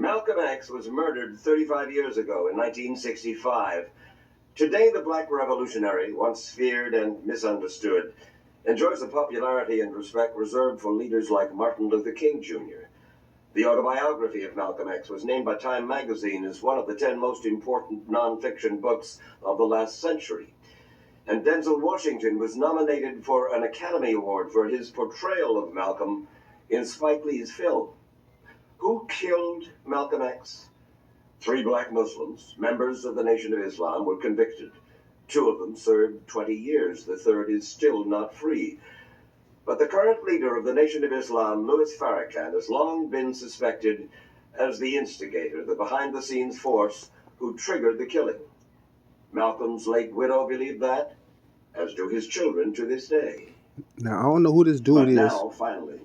Malcolm X was murdered 35 years ago in 1965. Today, the black revolutionary, once feared and misunderstood, enjoys a popularity and respect reserved for leaders like Martin Luther King Jr. The autobiography of Malcolm X was named by Time magazine as one of the 10 most important nonfiction books of the last century. And Denzel Washington was nominated for an Academy Award for his portrayal of Malcolm in Spike Lee's film. Who killed Malcolm X? 3 black Muslims, members of the Nation of Islam, were convicted. 2 of them served 20 years. The third is still not free. But the current leader of the Nation of Islam, Louis Farrakhan, has long been suspected as the instigator, the behind-the-scenes force who triggered the killing. Malcolm's late widow believed that, as do his children to this day. Now, I don't know who this dude is. Now, finally,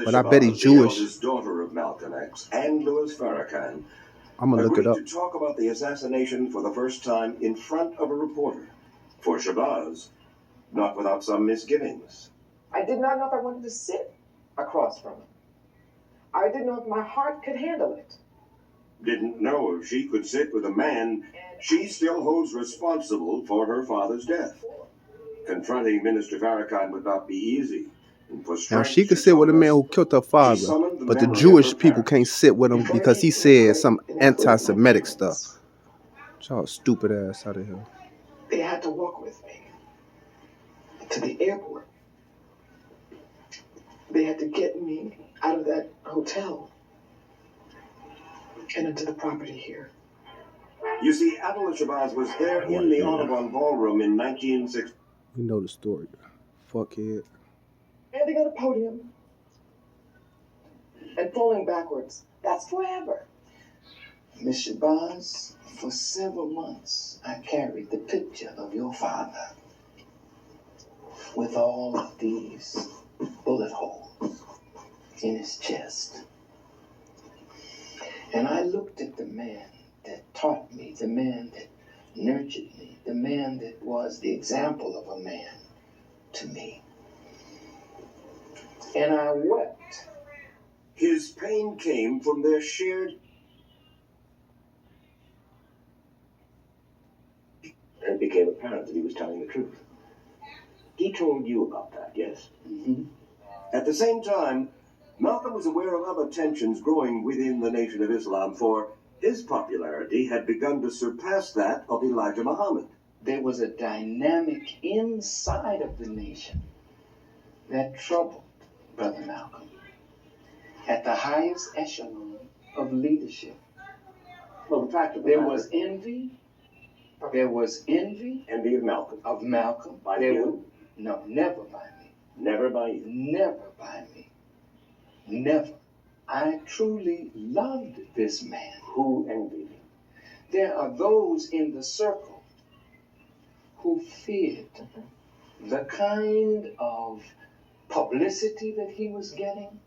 but I bet he's Jewish. The eldest daughter of Malcolm X and Louis Farrakhan, I'm gonna look it up. agreed to talk about the assassination for the first time in front of a reporter. For Shabazz, not without some misgivings. I did not know if I wanted to sit across from him. I didn't know if my heart could handle it. Didn't know if she could sit with a man she still holds responsible for her father's death. Confronting Minister Farrakhan would not be easy. Now, she could sit with a man who killed her father, but the Jewish people can't sit with him because he said some anti-Semitic stuff. Y'all stupid ass out of here. They had to walk with me to the airport. They had to get me out of that hotel and into the property here. You see, Adil Shabazz was there in the Audubon Ballroom in 1960. We know the story. Fuckhead. And they got a podium. And falling backwards. That's forever. Miss Shabazz, for several months, I carried the picture of your father with all of these bullet holes in his chest. And I looked at the man that taught me, the man that nurtured me, the man that was the example of a man to me. And I wept. His pain came from their shared... And it became apparent that he was telling the truth. He told you about that, yes? Mm-hmm. At the same time, Malcolm was aware of other tensions growing within the Nation of Islam, for his popularity had begun to surpass that of Elijah Muhammad. There was a dynamic inside of the nation that troubled Brother Malcolm at the highest echelon of leadership. Well, the fact of there was envy. There was envy. Envy of Malcolm. Of Malcolm. By you? No, never by me. Never by you? Never by me. Never. I truly loved this man. Who envied him? There are those in the circle who feared the kind of publicity that he was getting,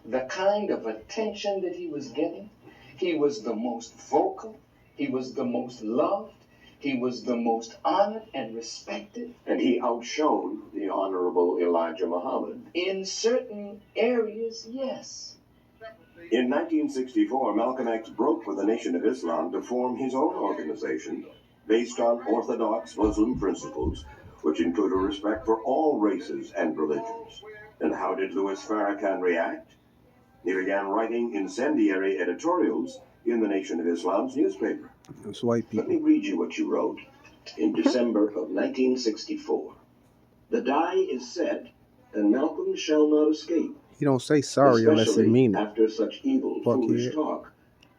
the kind of attention that he was getting. He was the most vocal. He was the most loved. He was the most honored and respected. And he outshone the Honorable Elijah Muhammad. In certain areas, yes. In 1964, Malcolm X broke with the Nation of Islam to form his own organization based on orthodox Muslim principles, which include a respect for all races and religions. And how did Louis Farrakhan react? He began writing incendiary editorials in the Nation of Islam's newspaper. That's white people. Let me read you what you wrote in December of 1964. The die is set, and Malcolm shall not escape. He don't say sorry unless he mean it. After such evil, foolish Fuckhead. talk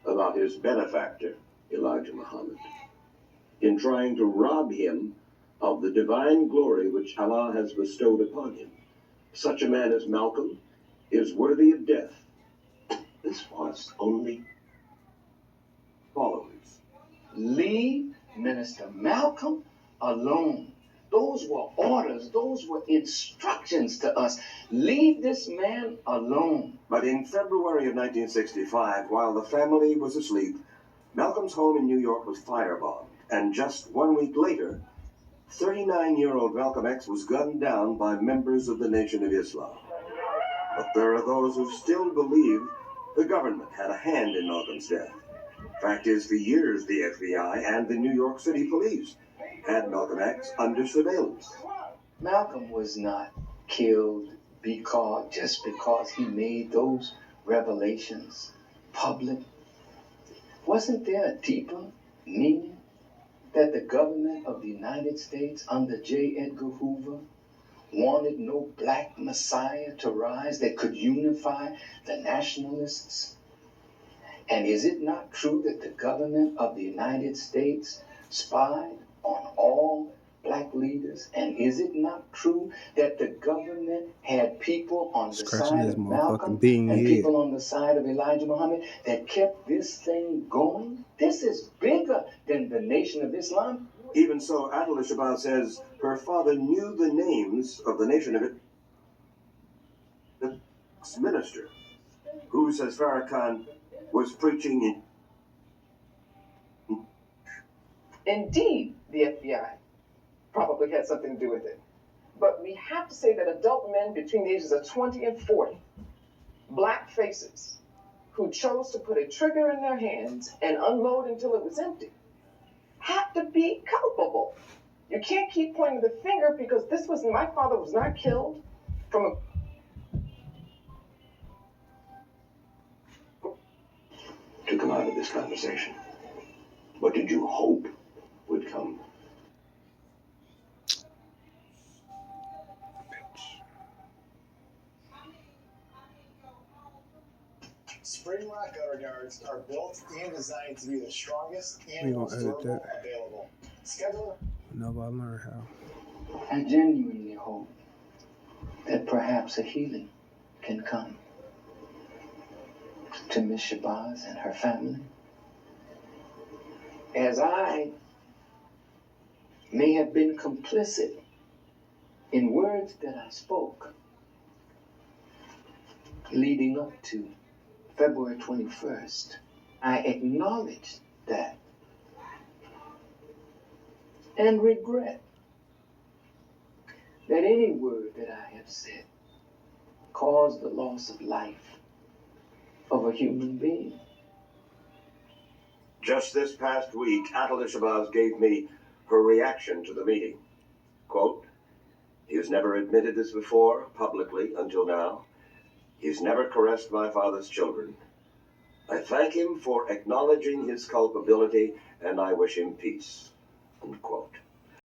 about his benefactor, Elijah Muhammad, in trying to rob him of the divine glory which Allah has bestowed upon him. Such a man as Malcolm is worthy of death. This was only followers. Leave Minister Malcolm alone. Those were orders. Those were instructions to us. Leave this man alone. But in February of 1965, while the family was asleep, Malcolm's home in New York was firebombed. And just 1 week later, 39-year-old Malcolm X was gunned down by members of the Nation of Islam. But there are those who still believe The government had a hand in Malcolm's death. Fact is, for years, the FBI and the New York City police had Malcolm X under surveillance. Malcolm was not killed just because he made those revelations public. Wasn't there a deeper meaning that the government of the United States under J. Edgar Hoover wanted no black messiah to rise that could unify the nationalists? And is it not true that the government of the United States spied on all black leaders? And is it not true that the government had people on the Scratching side his of Malcolm motherfucking and head. people on the side of Elijah Muhammad that kept this thing going? This is bigger than the Nation of Islam. Even so, Adela Shabazz says her father knew the names of the Nation of Islam's minister, who, says Farrakhan, was preaching in... Indeed, the FBI probably had something to do with it. But we have to say that adult men between the ages of 20 and 40, black faces, who chose to put a trigger in their hands and unload until it was empty, have to be culpable. You can't keep pointing the finger because my father was not killed from a... To come out of this conversation. What did you hope would come? Spring Rock gutter guards are built and designed to be the strongest We and gonna most edit durable that. available. Schedule Whenever I learn how. I genuinely hope that perhaps a healing can come to Miss Shabazz and her family. As I may have been complicit in words that I spoke leading up to February 21st, I acknowledge that and regret that any word that I have said caused the loss of life of a human being. Just this past week, Adela Shabazz gave me her reaction to the meeting. Quote, "He has never admitted this before, publicly, until now. He's never caressed my father's children. I thank him for acknowledging his culpability, and I wish him peace." Unquote.